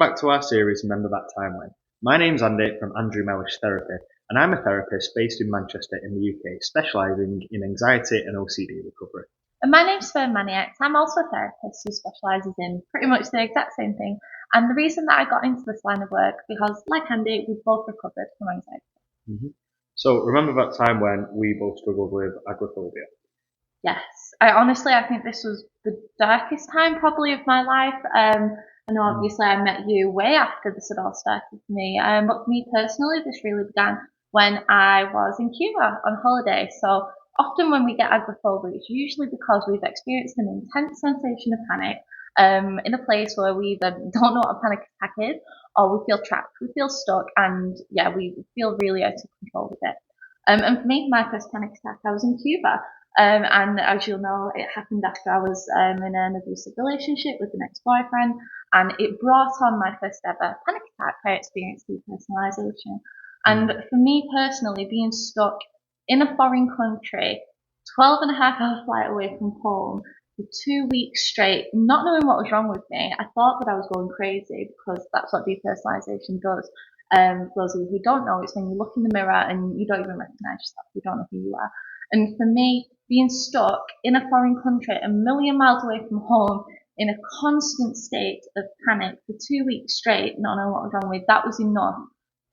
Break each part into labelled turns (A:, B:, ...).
A: back to our series Remember That Time When. My name's Andy from Andrew Mellish Therapy, and I'm a therapist based in Manchester in the UK, specialising in anxiety and OCD recovery.
B: And my name's Ferne. I'm also a therapist who specialises in pretty much the exact same thing. And the reason that I got into this line of work, because like Andy, we've both recovered from anxiety.
A: So remember that time when we both struggled with agoraphobia?
B: Yes. I think this was the darkest time probably of my life. I know obviously I met you way after this had all started for me. But for me personally, this really began when I was in Cuba on holiday. So often when we get agoraphobia, it's usually because we've experienced an intense sensation of panic in a place where we either don't know what a panic attack is, or we feel trapped, we feel stuck, and we feel really out of control with it. And for me, my first panic attack, I was in Cuba. And as you'll know, it happened after I was in an abusive relationship with an ex-boyfriend, and it brought on my first ever panic attack. I experienced depersonalization. And for me personally, being stuck in a foreign country, 12 and a half hour flight away from home, for 2 weeks straight, not knowing what was wrong with me, I thought that I was going crazy, because that's what depersonalization does. For those of you who don't know, it's when you look in the mirror and you don't even recognize yourself, you don't know who you are. And for me, being stuck in a foreign country, a million miles away from home, in a constant state of panic for 2 weeks straight, not knowing what was wrong with me, that was enough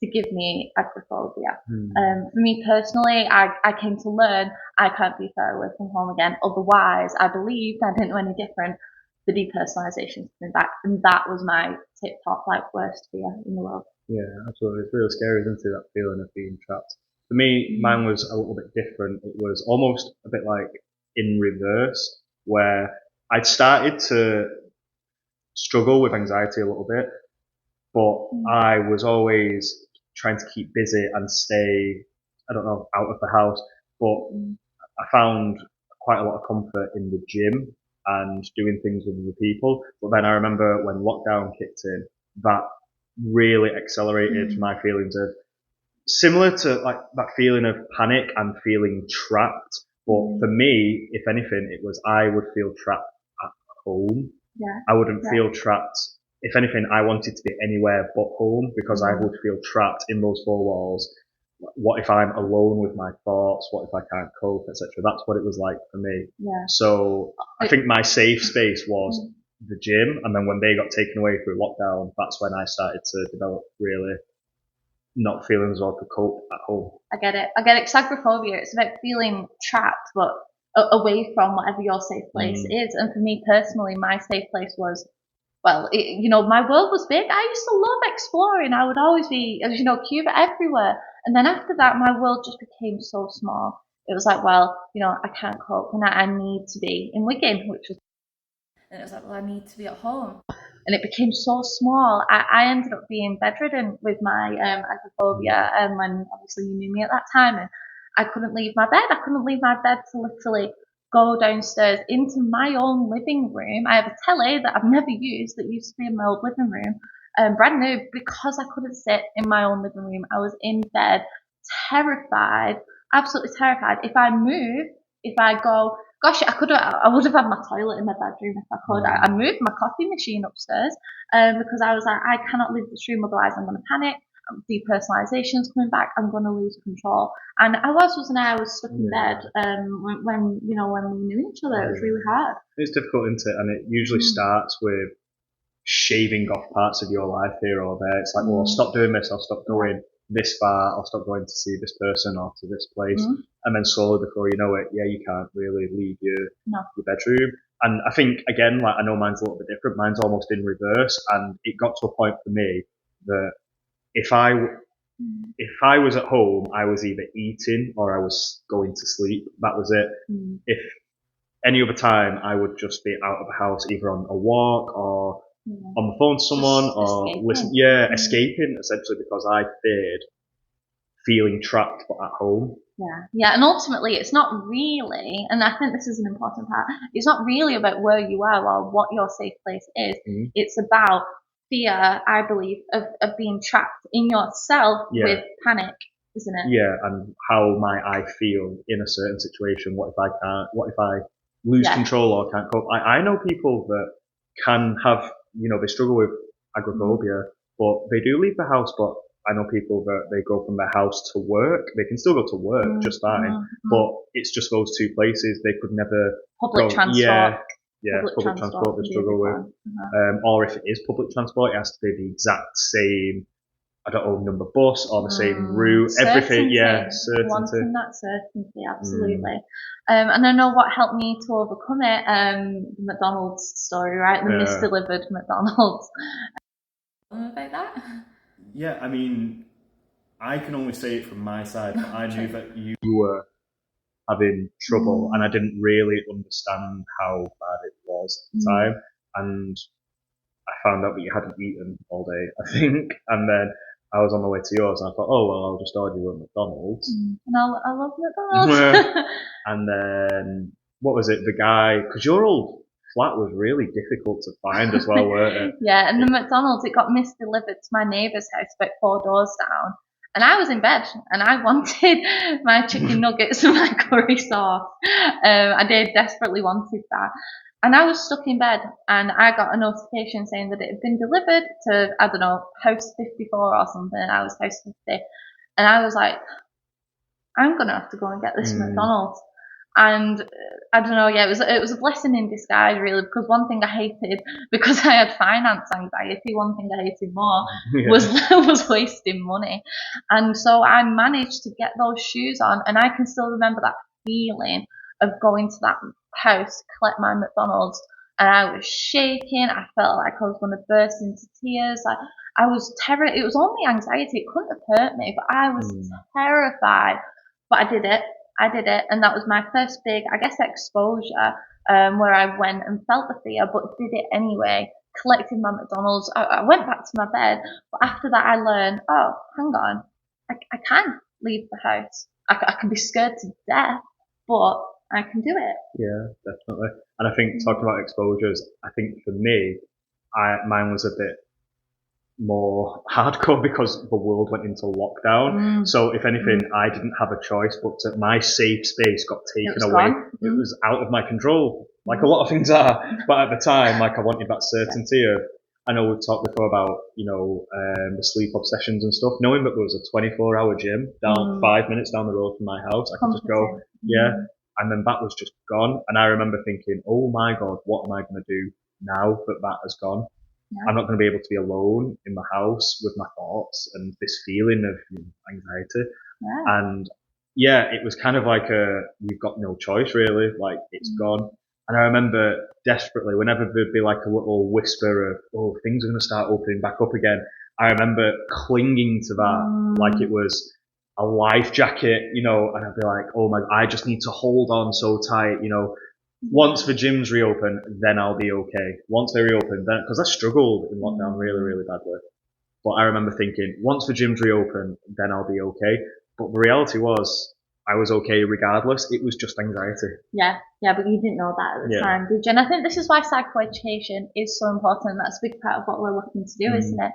B: to give me agoraphobia. For me personally, I came to learn I can't be far away from home again. Otherwise, I believed I didn't know any different. The depersonalization coming back, and that was my tip-top, worst fear in the world.
A: Yeah, absolutely. It's really scary, isn't it, that feeling of being trapped? For me, mine was a little bit different. It was almost a bit like in reverse, where I'd started to struggle with anxiety a little bit, but I was always trying to keep busy and stay, I don't know, out of the house. But I found quite a lot of comfort in the gym and doing things with other people. But then I remember when lockdown kicked in, that really accelerated my feelings of, similar to like that feeling of panic and feeling trapped. But for me, if anything, it was I would feel trapped at home. I wouldn't feel trapped. If anything, I wanted to be anywhere but home, because I would feel trapped in those four walls. What if I'm alone with my thoughts? What if I can't cope, etc.? That's what it was like for me. So I think my safe space was the gym, and then when they got taken away through lockdown, that's when I started to develop really not feeling as well to cope at home.
B: I get it. It's agoraphobia. It's about feeling trapped, but away from whatever your safe place is. And for me personally, my safe place was, my world was big. I used to love exploring. I would always be, as you know, Cuba everywhere. And then after that, my world just became so small. It was like, I can't cope, and I need to be in Wigan, and it was like, I need to be at home. And it became so small. I ended up being bedridden with my agoraphobia, when obviously you knew me at that time, and I couldn't leave my bed. I couldn't leave my bed to literally go downstairs into my own living room. I have a telly that I've never used that used to be in my old living room, brand new, because I couldn't sit in my own living room. I was in bed, terrified, absolutely terrified. If I move, if I go, gosh, I would have had my toilet in my bedroom if I could. I moved my coffee machine upstairs, because I was like, I cannot leave this room, otherwise I'm going to panic. Depersonalization's coming back. I'm going to lose control. And I wasn't I? I was stuck in bed when we knew each other. It was really hard.
A: It's difficult, isn't it? And it usually starts with shaving off parts of your life here or there. It's like, well, I'll stop doing this. I'll stop going this far. I'll stop going to see this person or to this place. And then slowly, before you know it, you can't really leave your bedroom. And I think, again, I know mine's a little bit different. Mine's almost in reverse. And it got to a point for me that if I was at home, I was either eating or I was going to sleep. That was it. If any other time, I would just be out of the house, either on a walk or on the phone to someone, or escaping, essentially, because I feared feeling trapped but at home.
B: And ultimately it's not really, and I think this is an important part, it's not really about where you are or what your safe place is. It's about fear, I believe, of being trapped in yourself with panic, isn't it?
A: And how might I feel in a certain situation? What if I lose control or can't cope? I know people that can have, they struggle with agoraphobia, but they do leave the house. But I know people that they go from their house to work. They can still go to work just fine, but it's just those two places. They could never
B: Public
A: go.
B: transport.
A: Yeah, public transport they struggle with. Or if it is public transport, it has to be the exact same, I don't know, number bus or the same route. Everything, certainty.
B: Wanting that certainty, absolutely. And I know what helped me to overcome it, the McDonald's story, right? The misdelivered McDonald's. About that?
C: Yeah, I mean, I can only say it from my side, but I knew that you
A: were having trouble, and I didn't really understand how bad it was at the time. And I found out that you hadn't eaten all day, I think, and then I was on my way to yours, and I thought, oh well, I'll just order you at McDonald's.
B: And I love McDonald's.
A: And then what was it? The guy, because your old flat was really difficult to find as well, weren't it?
B: Yeah, and the McDonald's, it got misdelivered to my neighbour's house about 4 doors down. And I was in bed and I wanted my chicken nuggets and my curry sauce. I did desperately wanted that. And I was stuck in bed and I got a notification saying that it had been delivered to, I don't know, house 54 or something. And I was house 50. And I was like, I'm going to have to go and get this McDonald's. And I don't know, yeah, it was a blessing in disguise, really, because one thing I hated, because I had finance anxiety, one thing I hated more was wasting money. And so I managed to get those shoes on, and I can still remember that feeling of going to that house to collect my McDonald's, and I was shaking. I felt like I was going to burst into tears. I was terrified. It was only anxiety. It couldn't have hurt me, but I was terrified. But I did it. And that was my first big, I guess, exposure, where I went and felt the fear, but did it anyway, collected my McDonald's. I went back to my bed, but after that I learned, oh, hang on, I can leave the house. I can be scared to death, but I can do it.
A: Yeah, definitely. And I think talking about exposures, I think for me, mine was a bit more hardcore because the world went into lockdown. So if anything, I didn't have a choice, but my safe space got taken away. It was out of my control, like a lot of things are. But at the time, like I wanted that certainty of, I know we've talked before about, the sleep obsessions and stuff. Knowing that there was a 24-hour gym down 5 minutes down the road from my house, I could just go, and then that was just gone. And I remember thinking, oh my God, what am I going to do now that has gone? I'm not going to be able to be alone in my house with my thoughts and this feeling of anxiety. And it was kind of like you've got no choice really, like it's gone. And I remember desperately, whenever there'd be like a little whisper of, oh, things are going to start opening back up again, I remember clinging to that like it was a life jacket, and I'd be like, oh my, I just need to hold on so tight, once the gyms reopen, then I'll be okay. Once they reopen, then, because I struggled in lockdown really, really badly. But I remember thinking, once the gyms reopen, then I'll be okay. But the reality was, I was okay regardless. It was just anxiety.
B: Yeah, but you didn't know that at the time, did you? And I think this is why psychoeducation is so important. That's a big part of what we're looking to do, isn't it?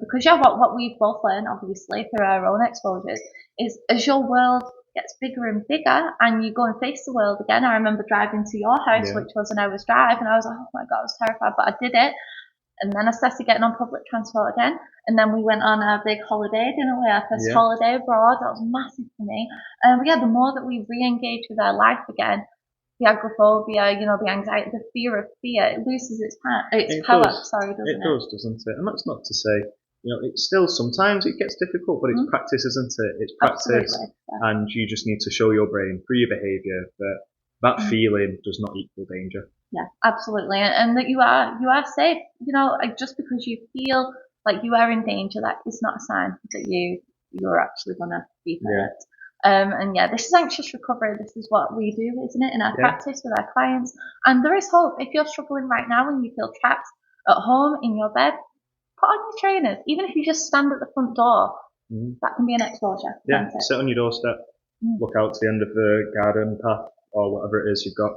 B: Because what we've both learned, obviously, through our own exposures, is as your world gets bigger and bigger and you go and face the world again. I remember driving to your house, which was an hour's drive, and I was like, oh my God, I was terrified, but I did it. And then I started getting on public transport again, and then we went on a big holiday, didn't we? Our first holiday abroad. That was massive for me. But the more that we re-engage with our life again, the agoraphobia, the anxiety, the fear of fear, it loses its power. Doesn't it?
A: It does, doesn't it? And that's not to say, it's still sometimes it gets difficult, but it's practice, isn't it? It's practice, and you just need to show your brain through your behaviour that feeling does not equal danger.
B: Yeah, absolutely, and that you are safe. Just because you feel like you are in danger, that is not a sign that you're actually gonna be hurt. This is anxious recovery. This is what we do, isn't it, in our practice with our clients. And there is hope. If you're struggling right now and you feel trapped at home in your bed, put on your trainers. Even if you just stand at the front door, that can be an exposure.
A: Yeah, sit on your doorstep, look out to the end of the garden path or whatever it is you've got.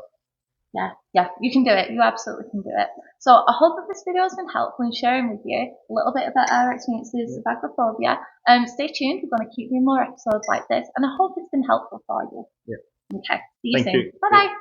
B: Yeah, you can do it. You absolutely can do it. So I hope that this video has been helpful in sharing with you a little bit about our experiences of agoraphobia. Stay tuned. We're going to keep doing more episodes like this, and I hope it's been helpful for you.
A: Yeah.
B: Okay. See you soon.
A: Thank you.
B: Bye bye.